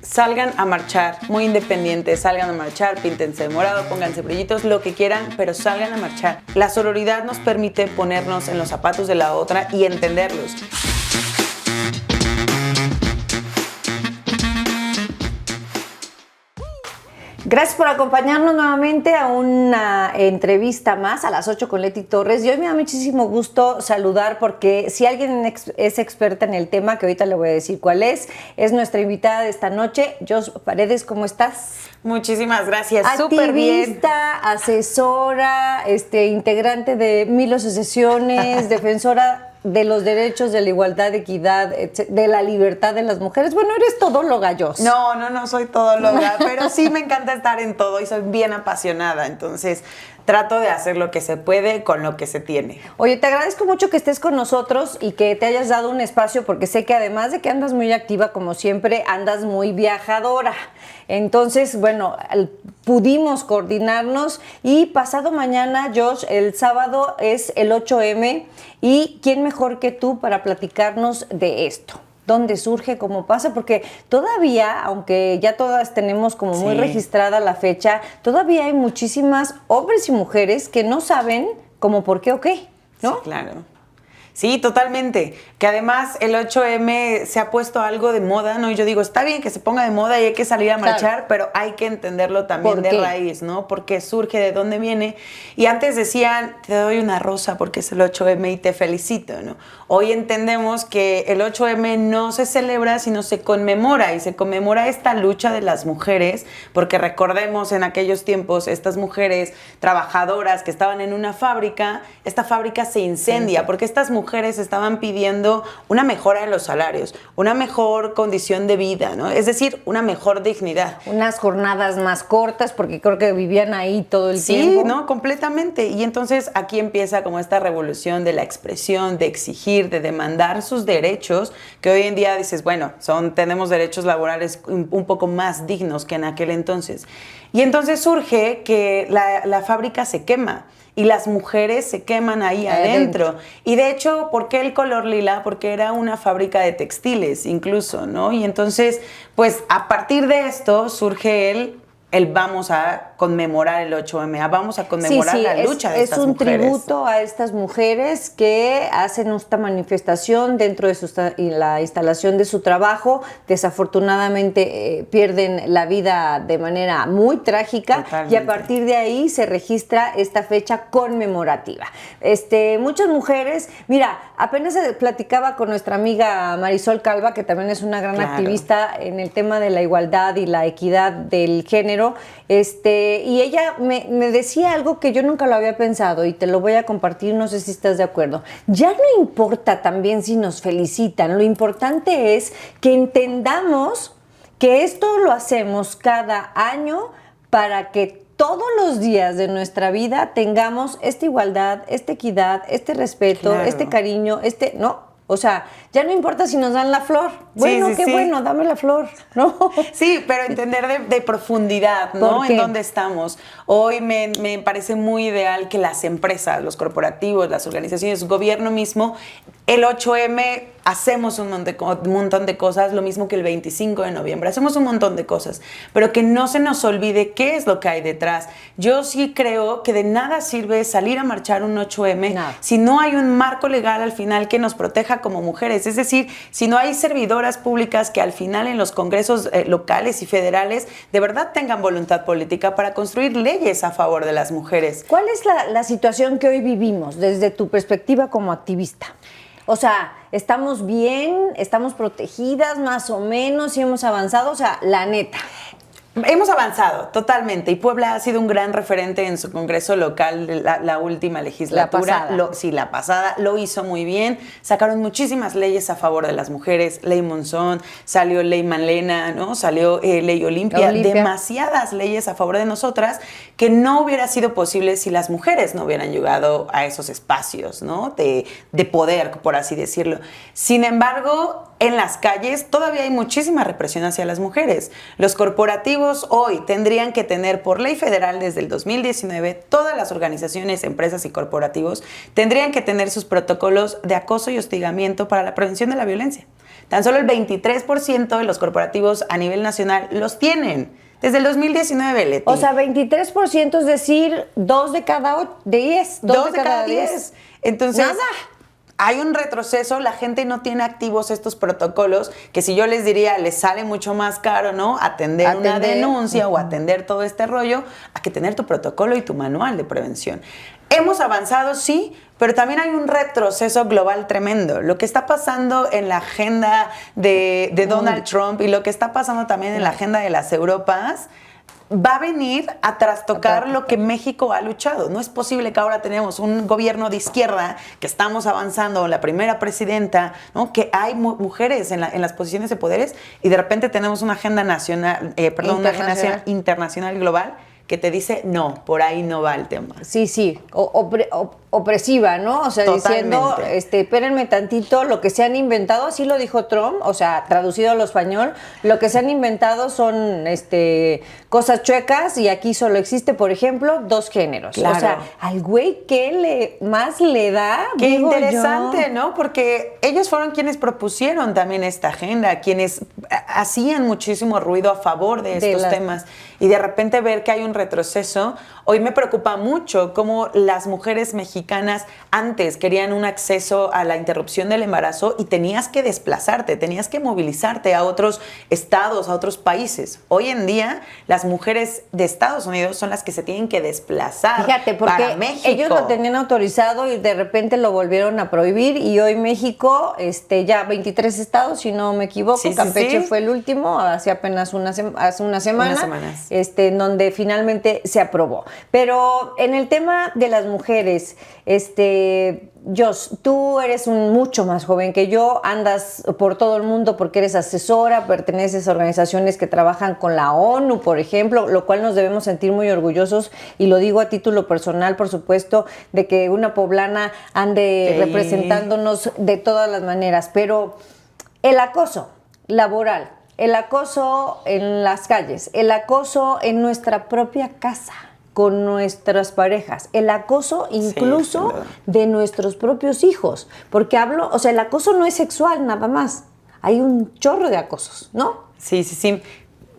salgan a marchar, muy independientes, salgan a marchar, píntense de morado, pónganse brillitos, lo que quieran, pero salgan a marchar. La sororidad nos permite ponernos en los zapatos de la otra y entenderlos. Gracias por acompañarnos nuevamente a una entrevista más a las 8 con Leti Torres. Y hoy me da muchísimo gusto saludar porque si alguien es experta en el tema, que ahorita le voy a decir cuál es nuestra invitada de esta noche, Jos Paredes. ¿Cómo estás? Muchísimas gracias, súper bien. Activista, asesora, integrante de 1000 asociaciones, defensora de los derechos, de la igualdad, de equidad, de la libertad de las mujeres. Bueno, eres todóloga, Jos. No soy todóloga, pero sí me encanta estar en todo y soy bien apasionada, entonces trato de hacer lo que se puede con lo que se tiene. Oye, te agradezco mucho que estés con nosotros y que te hayas dado un espacio, porque sé que además de que andas muy activa, como siempre, andas muy viajadora. Entonces, bueno, pudimos coordinarnos y pasado mañana, Jos, el sábado es el 8M y ¿quién mejor que tú para platicarnos de esto? ¿Dónde surge? ¿Cómo pasa? Porque todavía, aunque ya todas tenemos como muy registrada la fecha, todavía hay muchísimas hombres y mujeres que no saben como por qué o qué, ¿no? Sí, claro. Sí, totalmente. Que además el 8M se ha puesto algo de moda, ¿no? Y yo digo, está bien que se ponga de moda y hay que salir a marchar, claro, pero hay que entenderlo también de raíz, ¿no? Porque surge, de dónde viene. Y antes decían, te doy una rosa porque es el 8M y te felicito, ¿no? Hoy entendemos que el 8M no se celebra, sino se conmemora. Y se conmemora esta lucha de las mujeres, porque recordemos en aquellos tiempos, estas mujeres trabajadoras que estaban en una fábrica, esta fábrica se incendia, porque estas mujeres estaban pidiendo una mejora de los salarios, una mejor condición de vida, ¿no? Es decir, una mejor dignidad. Unas jornadas más cortas, porque creo que vivían ahí todo el tiempo. Sí, ¿no? Completamente. Y entonces aquí empieza como esta revolución de la expresión, de exigir, de demandar sus derechos, que hoy en día dices, bueno, tenemos derechos laborales un poco más dignos que en aquel entonces. Y entonces surge que la fábrica se quema. Y las mujeres se queman ahí adentro. Y de hecho, ¿por qué el color lila? Porque era una fábrica de textiles incluso, ¿no? Y entonces, pues a partir de esto surge el vamos a conmemorar el 8M, vamos a conmemorar la lucha de estas mujeres. Es un tributo a estas mujeres que hacen esta manifestación dentro de la instalación de su trabajo. Desafortunadamente pierden la vida de manera muy trágica. Totalmente. Y a partir de ahí se registra esta fecha conmemorativa. Muchas mujeres, mira, apenas platicaba con nuestra amiga Marisol Calva, que también es una gran activista en el tema de la igualdad y la equidad del género, y ella me decía algo que yo nunca lo había pensado y te lo voy a compartir, no sé si estás de acuerdo. Ya no importa también si nos felicitan, lo importante es que entendamos que esto lo hacemos cada año para que todos los días de nuestra vida tengamos esta igualdad, esta equidad, este respeto, claro, este cariño, ¿no? O sea, ya no importa si nos dan la flor. Bueno, qué bueno, dame la flor, ¿no? Sí, pero entender de profundidad, ¿no? En dónde estamos. Hoy me parece muy ideal que las empresas, los corporativos, las organizaciones, el gobierno mismo, el 8M hacemos un montón de cosas, lo mismo que el 25 de noviembre, hacemos un montón de cosas, pero que no se nos olvide qué es lo que hay detrás. Yo sí creo que de nada sirve salir a marchar un 8M si no hay un marco legal al final que nos proteja como mujeres. Es decir, si no hay servidoras públicas que al final en los congresos locales y federales de verdad tengan voluntad política para construir leyes a favor de las mujeres. ¿Cuál es la situación que hoy vivimos desde tu perspectiva como activista? O sea, ¿estamos bien? ¿Estamos protegidas más o menos? ¿Y hemos avanzado? O sea, la neta. Hemos avanzado totalmente y Puebla ha sido un gran referente en su congreso local la última legislatura. La pasada lo hizo muy bien. Sacaron muchísimas leyes a favor de las mujeres. Ley Monzón, salió Ley Malena, ¿no? Salió Ley Olimpia. Demasiadas leyes a favor de nosotras que no hubiera sido posible si las mujeres no hubieran llegado a esos espacios, ¿no? De poder, por así decirlo. Sin embargo, en las calles todavía hay muchísima represión hacia las mujeres. Los corporativos hoy tendrían que tener por ley federal desde el 2019, todas las organizaciones, empresas y corporativos tendrían que tener sus protocolos de acoso y hostigamiento para la prevención de la violencia. Tan solo el 23% de los corporativos a nivel nacional los tienen. Desde el 2019, Leti. O sea, 23%, es decir, 2 de cada 10. 2 de cada 10. Entonces, nada. Hay un retroceso, la gente no tiene activos estos protocolos, que si yo les diría, les sale mucho más caro, ¿no? Atender una denuncia o atender todo este rollo, a que tener tu protocolo y tu manual de prevención. Hemos avanzado, sí, pero también hay un retroceso global tremendo. Lo que está pasando en la agenda de Donald Trump y lo que está pasando también en la agenda de las Europas, va a venir a trastocar lo que México ha luchado. No es posible que ahora tenemos un gobierno de izquierda, que estamos avanzando, la primera presidenta, ¿no? Que hay mujeres en las posiciones de poderes y de repente tenemos una agenda nacional, una agenda internacional global que te dice, no, por ahí no va el tema. Sí, opresiva, ¿no? O sea, totalmente. Diciendo, espérenme tantito, lo que se han inventado, así lo dijo Trump, o sea, traducido al español, lo que se han inventado son cosas chuecas y aquí solo existe, por ejemplo, 2 géneros. Claro. O sea, al güey, ¿qué más le da? Qué interesante, ¿no? Porque ellos fueron quienes propusieron también esta agenda, quienes hacían muchísimo ruido a favor de estos temas. Y de repente ver que hay un retroceso, hoy me preocupa mucho cómo las mujeres mexicanas antes querían un acceso a la interrupción del embarazo y tenías que desplazarte, tenías que movilizarte a otros estados, a otros países. Hoy en día, las mujeres de Estados Unidos son las que se tienen que desplazar. Fíjate, porque para México. Ellos lo tenían autorizado y de repente lo volvieron a prohibir y hoy México, ya 23 estados, si no me equivoco, Campeche fue el último, hace apenas hace una semana. Unas semanas. En donde finalmente se aprobó. Pero en el tema de las mujeres, Joss, tú eres mucho más joven que yo, andas por todo el mundo porque eres asesora, perteneces a organizaciones que trabajan con la ONU, por ejemplo, lo cual nos debemos sentir muy orgullosos, y lo digo a título personal, por supuesto, de que una poblana ande representándonos de todas las maneras. Pero el acoso laboral, el acoso en las calles, el acoso en nuestra propia casa, con nuestras parejas, el acoso incluso de nuestros propios hijos, porque el acoso no es sexual nada más, hay un chorro de acosos, ¿no? Sí.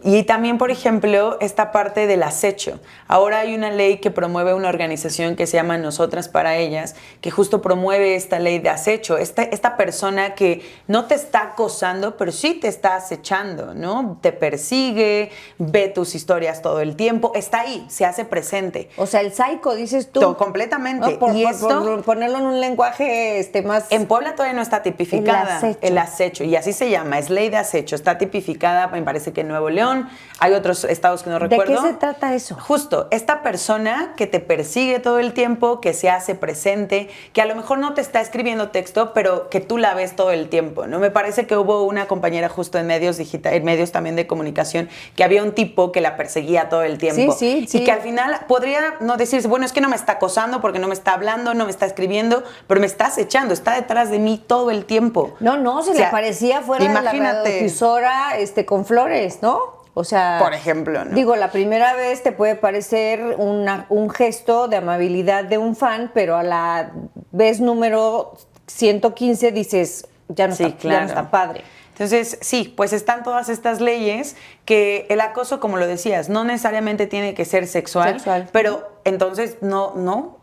Y también, por ejemplo, esta parte del acecho. Ahora hay una ley que promueve una organización que se llama Nosotras para Ellas, que justo promueve esta ley de acecho. Esta persona que no te está acosando, pero sí te está acechando, ¿no? Te persigue, ve tus historias todo el tiempo, está ahí, se hace presente. O sea, el psycho, dices tú. Completamente. ¿No? Por ponerlo en un lenguaje más... En Puebla todavía no está tipificada el acecho, y así se llama, es ley de acecho. Está tipificada, me parece que en Nuevo León. Hay otros estados que no recuerdo. ¿De qué se trata eso? Justo, esta persona que te persigue todo el tiempo, que se hace presente, que a lo mejor no te está escribiendo texto, pero que tú la ves todo el tiempo, ¿no? Me parece que hubo una compañera justo en medios digitales, en medios también de comunicación, que había un tipo que la perseguía todo el tiempo. Sí. Y que al final podría no decirse, bueno, es que no me está acosando porque no me está hablando, no me está escribiendo, pero me está acechando, está detrás de mí todo el tiempo. No, se le aparecía fuera de la radiodifusora con flores, ¿no? O sea, por ejemplo, ¿no? Digo, la primera vez te puede parecer un gesto de amabilidad de un fan, pero a la vez número 115 dices, ya no está padre. Entonces, sí, pues están todas estas leyes que el acoso, como lo decías, no necesariamente tiene que ser sexual. Pero entonces no.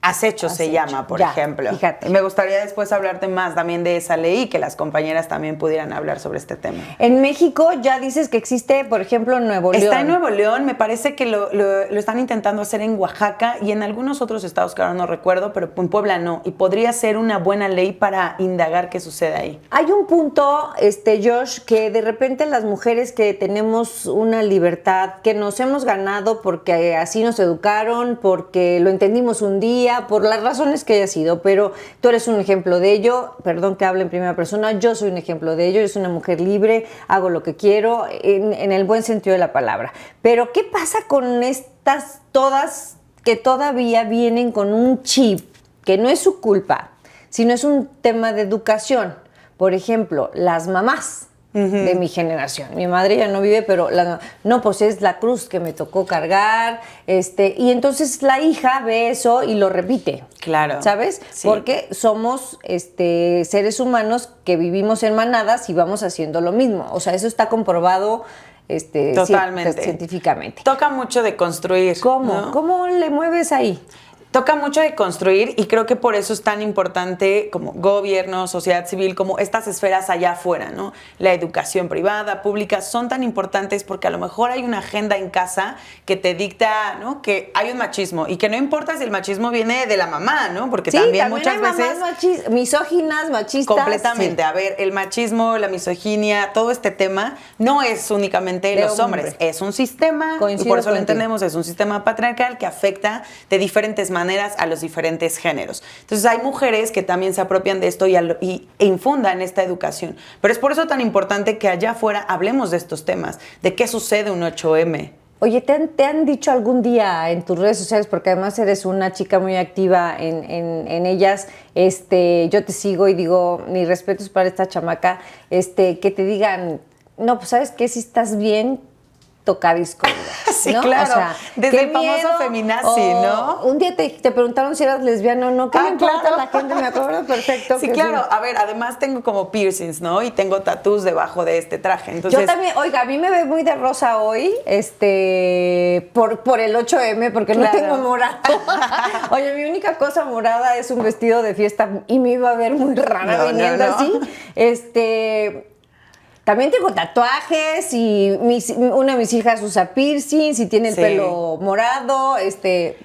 Acecho se llama, por ejemplo. Fíjate. Me gustaría después hablarte más también de esa ley y que las compañeras también pudieran hablar sobre este tema. En México ya dices que existe, por ejemplo, en Nuevo León. Está en Nuevo León, me parece que lo están intentando hacer en Oaxaca y en algunos otros estados que ahora no recuerdo, pero en Puebla no. Y podría ser una buena ley para indagar qué sucede ahí. Hay un punto, Josh, que de repente las mujeres que tenemos una libertad, que nos hemos ganado porque así nos educaron, porque lo entendimos un día, por las razones que haya sido, pero tú eres un ejemplo de ello, perdón que hable en primera persona, yo soy un ejemplo de ello, yo soy una mujer libre, hago lo que quiero, en el buen sentido de la palabra. Pero ¿qué pasa con estas todas que todavía vienen con un chip, que no es su culpa, sino es un tema de educación? Por ejemplo, las mamás de mi generación. Mi madre ya no vive, pero no, pues es la cruz que me tocó cargar, y entonces la hija ve eso y lo repite. Claro. ¿Sabes? Sí. Porque somos seres humanos que vivimos en manadas y vamos haciendo lo mismo. O sea, eso está comprobado totalmente científicamente. Toca mucho de construir. ¿Cómo? ¿No? ¿Cómo le mueves ahí? Toca mucho de construir y creo que por eso es tan importante como gobierno, sociedad civil, como estas esferas allá afuera, ¿no? La educación privada, pública, son tan importantes porque a lo mejor hay una agenda en casa que te dicta, ¿no? Que hay un machismo y que no importa si el machismo viene de la mamá, ¿no? Porque sí, también hay muchas veces... misóginas, machistas. Completamente. Sí. A ver, el machismo, la misoginia, todo este tema no es únicamente de los hombres, es un sistema, Coincido y por eso lo contigo. entendemos, es un sistema patriarcal que afecta de diferentes maneras a los diferentes géneros. Entonces hay mujeres que también se apropian de esto e infundan esta educación. Pero es por eso tan importante que allá afuera hablemos de estos temas, de qué sucede un 8M. Oye, ¿te han dicho algún día en tus redes sociales, porque además eres una chica muy activa en ellas, yo te sigo y digo, mis respetos para esta chamaca, que te digan, no, pues ¿sabes qué? Si estás bien, toca disco. Sí, ¿no? claro. O sea, desde qué el famoso miedo. feminazi, ¿no? Un día te preguntaron si eras lesbiana o no. ¿Qué le importa claro. a la gente? Me acuerdo perfecto. Sí, que claro. sí. A ver, además tengo como piercings, ¿no? Y tengo tatús debajo de este traje. Entonces, yo también, oiga, a mí me ve muy de rosa hoy, por el 8M, porque Claro. no tengo morado. Oye, mi única cosa morada es un vestido de fiesta y me iba a ver muy rara viniendo no. así. También tengo tatuajes y una de mis hijas usa piercings y tiene el pelo morado,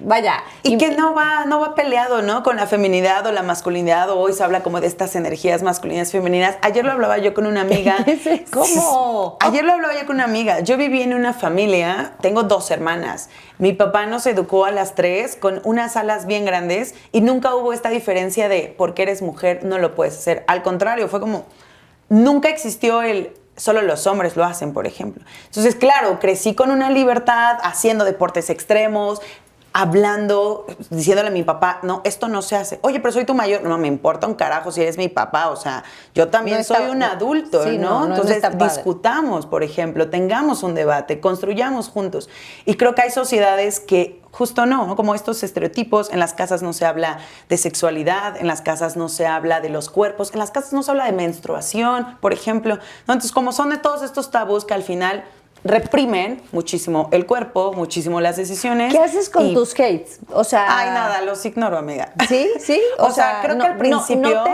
vaya. Y que no va peleado, ¿no? Con la feminidad o la masculinidad, o hoy se habla como de estas energías masculinas, femeninas. Ayer lo hablaba yo con una amiga. ¿Cómo? Ayer lo hablaba yo con una amiga. Yo viví en una familia, tengo 2 hermanas. Mi papá nos educó a las 3 con unas alas bien grandes y nunca hubo esta diferencia de porque eres mujer no lo puedes hacer. Al contrario, fue como... Nunca existió solo los hombres lo hacen, por ejemplo. Entonces, claro, crecí con una libertad, haciendo deportes extremos, hablando, diciéndole a mi papá, no, esto no se hace. Oye, pero soy tu mayor. No, me importa un carajo si eres mi papá. O sea, yo también soy un adulto, sí, ¿no? Entonces, discutamos, por ejemplo, tengamos un debate, construyamos juntos. Y creo que hay sociedades que justo no, como estos estereotipos, en las casas no se habla de sexualidad, en las casas no se habla de los cuerpos, en las casas no se habla de menstruación, por ejemplo, ¿no? Entonces, como son de todos estos tabús que al final reprimen muchísimo el cuerpo, muchísimo las decisiones. ¿Qué haces con tus hates? O sea... Ay, nada, los ignoro, amiga. ¿Sí? ¿Sí? O sea, creo que al principio...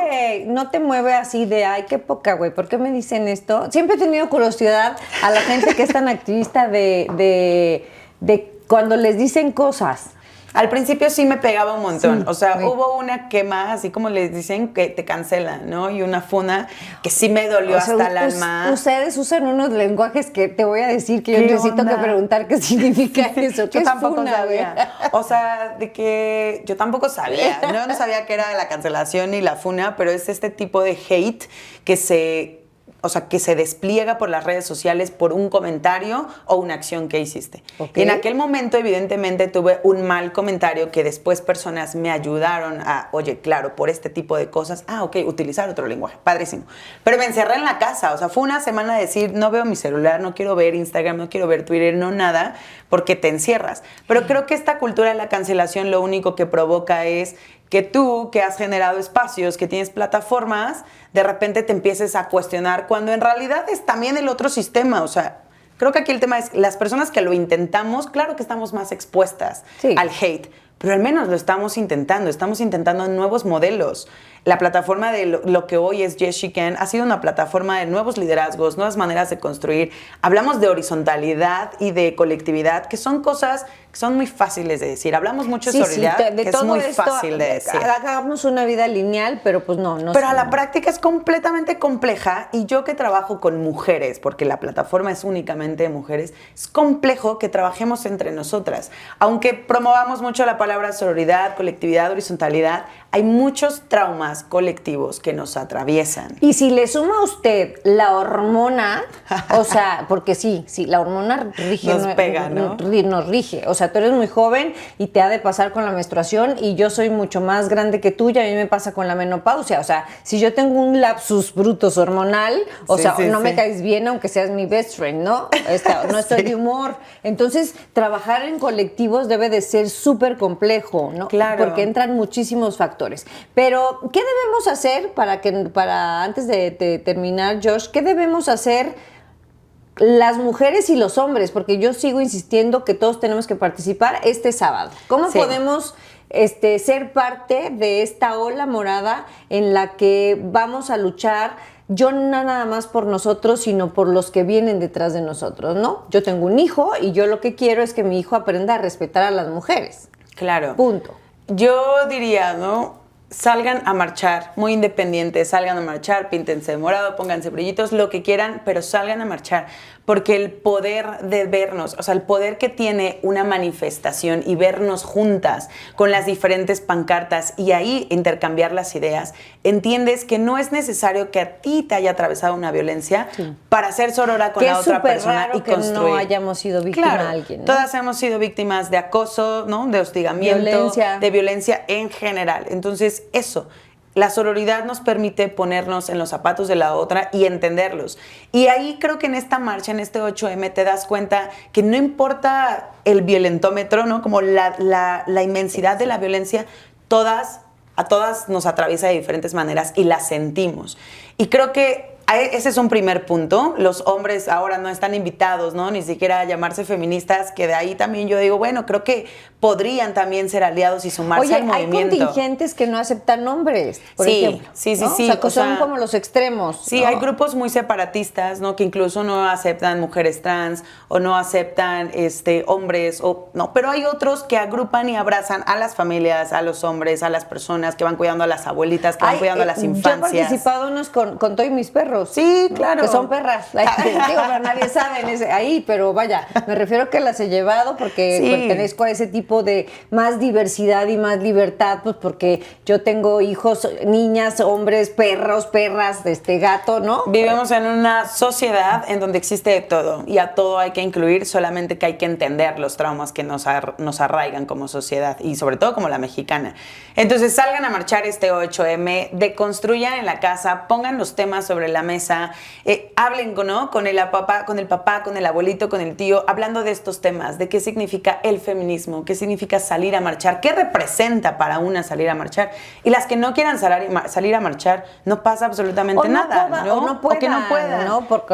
No te mueve así de, ay, qué poca, güey, ¿por qué me dicen esto? Siempre he tenido curiosidad a la gente que es tan activista de cuando les dicen cosas. Al principio sí me pegaba un montón, Sí, o sea, sí. hubo una quema, así como les dicen, que te cancelan, ¿no? Y una funa que sí me dolió O sea, hasta el alma. Ustedes usan unos lenguajes que te voy a decir que yo ¿Qué necesito onda? que preguntar qué significa eso. ¿Qué Yo es tampoco funa, sabía. güey? O sea, de que yo tampoco sabía, ¿no? No sabía que era la cancelación ni la funa, pero es este tipo de hate que se despliega por las redes sociales por un comentario o una acción que hiciste. Okay. Y en aquel momento, evidentemente, tuve un mal comentario que después personas me ayudaron a, oye, claro, por este tipo de cosas, ok, utilizar otro lenguaje, padrísimo. Pero me encerré en la casa, o sea, fue una semana de decir, no veo mi celular, no quiero ver Instagram, no quiero ver Twitter, no nada, porque te encierras. Pero creo que esta cultura de la cancelación lo único que provoca es que tú, que has generado espacios, que tienes plataformas, de repente te empieces a cuestionar cuando en realidad es también el otro sistema. O sea, creo que aquí el tema es las personas que lo intentamos, claro que estamos más expuestas al hate, pero al menos lo estamos intentando nuevos modelos. La plataforma de lo que hoy es Yes She Can ha sido una plataforma de nuevos liderazgos, nuevas maneras de construir. Hablamos de horizontalidad y de colectividad, que son cosas que son muy fáciles de decir. Hablamos mucho de sororidad, que es muy fácil de decir. Hagamos una vida lineal, pero pues no. Pero a la práctica es completamente compleja, y yo que trabajo con mujeres, porque la plataforma es únicamente de mujeres, es complejo que trabajemos entre nosotras. Aunque promovamos mucho la palabra sororidad, colectividad, horizontalidad, hay muchos traumas colectivos que nos atraviesan. Y si le suma a usted la hormona, o sea, porque sí, la hormona rige, nos pega, ¿no? Nos rige. O sea, tú eres muy joven y te ha de pasar con la menstruación y yo soy mucho más grande que tú y a mí me pasa con la menopausia. O sea, si yo tengo un lapsus brutus hormonal, o sea, no me caes bien aunque seas mi best friend, ¿no? No estoy de humor. Entonces, trabajar en colectivos debe de ser súper complejo, ¿no? Claro. Porque entran muchísimos factores. Pero, ¿qué debemos hacer antes de terminar, Josh, qué debemos hacer las mujeres y los hombres? Porque yo sigo insistiendo que todos tenemos que participar este sábado. ¿Cómo podemos ser parte de esta ola morada en la que vamos a luchar? Yo no nada más por nosotros, sino por los que vienen detrás de nosotros, ¿no? Yo tengo un hijo y yo lo que quiero es que mi hijo aprenda a respetar a las mujeres. Claro. Punto. Yo diría, ¿no? Salgan a marchar, muy independientes, salgan a marchar, píntense de morado, pónganse brillitos, lo que quieran, pero salgan a marchar, porque el poder de vernos, o sea, el poder que tiene una manifestación y vernos juntas con las diferentes pancartas y ahí intercambiar las ideas, entiendes que no es necesario que a ti te haya atravesado una violencia para ser sorora con la otra persona y construir. Que no hayamos sido víctimas de alguien, ¿no? Todas hemos sido víctimas de acoso, ¿no? De hostigamiento, de violencia en general. Entonces, eso, la sororidad nos permite ponernos en los zapatos de la otra y entenderlos. Y ahí creo que en esta marcha, en este 8M, te das cuenta que no importa el violentómetro, ¿no? Como la inmensidad de la violencia, a todas nos atraviesa de diferentes maneras y la sentimos. Y creo que ese es un primer punto. Los hombres ahora no están invitados, ¿no? Ni siquiera a llamarse feministas, que de ahí también yo digo, bueno, creo que podrían también ser aliados y sumarse al movimiento. Hay contingentes que no aceptan hombres, por ejemplo. Sí. O sea, son como los extremos. Sí, ¿no? hay grupos muy separatistas, ¿no? Que incluso no aceptan mujeres trans o no aceptan hombres, pero hay otros que agrupan y abrazan a las familias, a los hombres, a las personas que van cuidando a las abuelitas, que van cuidando a las infancias. Yo he participado unos con Toy mis perros. Sí, claro. Que son perras. Digo, pero nadie sabe ahí, pero vaya, me refiero que las he llevado porque pertenezco a ese tipo de más diversidad y más libertad, pues porque yo tengo hijos, niñas, hombres, perros, perras, gato, ¿no? Vivimos en una sociedad en donde existe de todo y a todo hay que incluir, solamente que hay que entender los traumas que nos arraigan como sociedad y sobre todo como la mexicana. Entonces salgan a marchar este 8M, deconstruyan en la casa, pongan los temas sobre la mesa, hablen con el papá, con el abuelito, con el tío, hablando de estos temas, de qué significa el feminismo, qué significa salir a marchar, qué representa para una salir a marchar. Y las que no quieran salir a marchar, no pasa absolutamente nada, ¿no? O que no puedan, ¿no? Por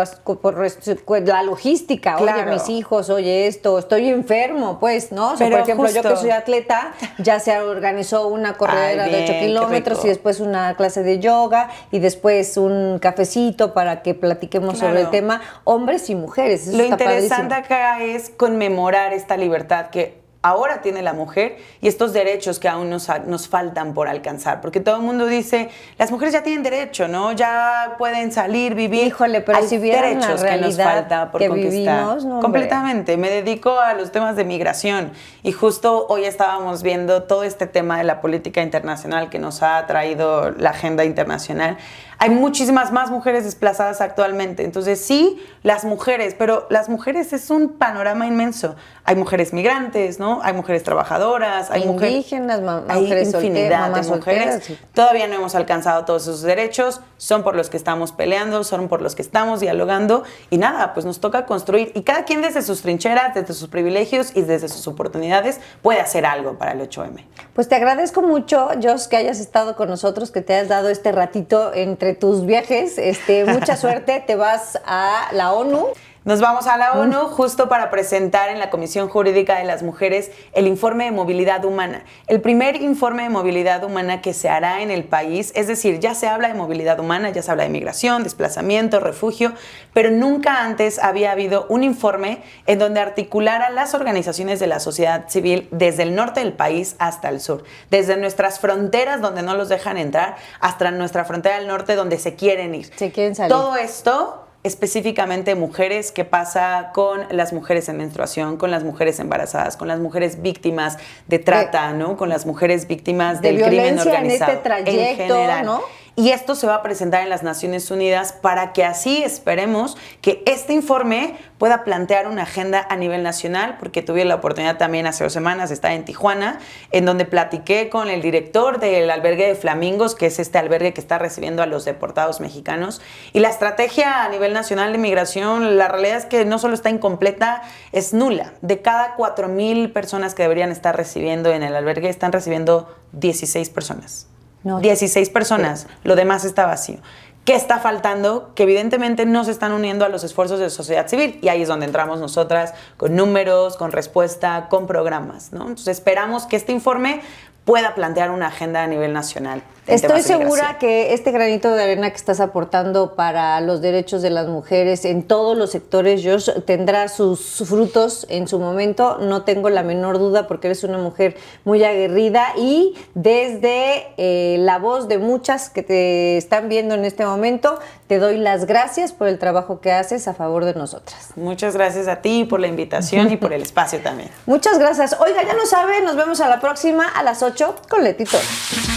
la logística, claro. Oye, mis hijos, oye esto, estoy enfermo, pues, ¿no? O sea, por ejemplo, yo que soy atleta, ya se organizó una corredera de 8 kilómetros y después una clase de yoga y después un cafecito para que platiquemos sobre el tema, hombres y mujeres. Eso Lo interesante acá es conmemorar esta libertad que ahora tiene la mujer y estos derechos que aún nos faltan por alcanzar, porque todo el mundo dice, las mujeres ya tienen derecho, ¿no? Ya pueden salir, vivir. Híjole, pero si vieran derechos la que nos falta por que conquistar. Vivimos, no, completamente. Me dedico a los temas de migración y justo hoy estábamos viendo todo este tema de la política internacional que nos ha traído la agenda internacional. Hay muchísimas más mujeres desplazadas actualmente. Entonces, sí, las mujeres, pero las mujeres es un panorama inmenso. Hay mujeres migrantes, ¿no? Hay mujeres trabajadoras, hay indígenas, hay mujeres infinidad de mujeres. Solteras, sí. Todavía no hemos alcanzado todos esos derechos. Son por los que estamos peleando, son por los que estamos dialogando. Y nada, pues nos toca construir. Y cada quien desde sus trincheras, desde sus privilegios y desde sus oportunidades puede hacer algo para el 8M. Pues te agradezco mucho, Josh, que hayas estado con nosotros, que te hayas dado este ratito entre tus viajes. Mucha suerte, te vas a la ONU. Nos vamos a la ONU justo para presentar en la Comisión Jurídica de las Mujeres el informe de movilidad humana. El primer informe de movilidad humana que se hará en el país, es decir, ya se habla de movilidad humana, ya se habla de migración, desplazamiento, refugio, pero nunca antes había habido un informe en donde articularan las organizaciones de la sociedad civil desde el norte del país hasta el sur, desde nuestras fronteras donde no los dejan entrar hasta nuestra frontera del norte donde se quieren ir. Se quieren salir. Todo esto específicamente mujeres, qué pasa con las mujeres en menstruación, con las mujeres embarazadas, con las mujeres víctimas de trata, ¿no? Con las mujeres víctimas del crimen organizado. En este trayecto, en general. ¿no? Y esto se va a presentar en las Naciones Unidas para que así esperemos que este informe pueda plantear una agenda a nivel nacional, porque tuve la oportunidad también hace 2 semanas de estar en Tijuana, en donde platiqué con el director del albergue de Flamingos, que es este albergue que está recibiendo a los deportados mexicanos. Y la estrategia a nivel nacional de migración, la realidad es que no solo está incompleta, es nula. De cada 4,000 personas que deberían estar recibiendo en el albergue, están recibiendo 16 personas. No. 16 personas, lo demás está vacío. ¿Qué está faltando? Que evidentemente no se están uniendo a los esfuerzos de sociedad civil, y ahí es donde entramos nosotras con números, con respuesta, con programas, ¿no? Entonces esperamos que este informe pueda plantear una agenda a nivel nacional. Estoy segura que este granito de arena que estás aportando para los derechos de las mujeres en todos los sectores, Josh, tendrá sus frutos en su momento. No tengo la menor duda, porque eres una mujer muy aguerrida, y desde la voz de muchas que te están viendo en este momento, te doy las gracias por el trabajo que haces a favor de nosotras. Muchas gracias a ti por la invitación y por el espacio también. Muchas gracias. Oiga, ya lo saben, nos vemos a la próxima a las 8 con Leti Torres.